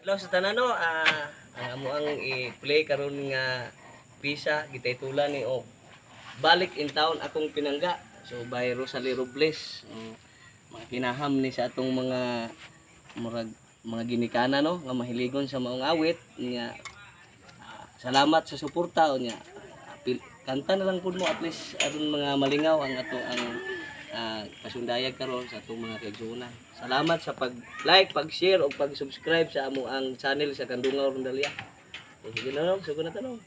Hello sa tanan no, ang amo ang i-play karon nga pisa gitaytulan ni og balik in town akong pinangga. So by Rosalie Robles. Mga kinaham ni sa atong mga murag mga ginikana no nga mahiligon sa maong awit nga salamat sa suporta unya. Kanta na lang pud mo at least aron mga malingaw ang ato ang pasundayag karon sa atong mga kaigsuonan. Salamat sa pag-like, pag-share o pag-subscribe sa amo ang channel sa Kandungaw Rondalia. Sige na no, sugo na tanong.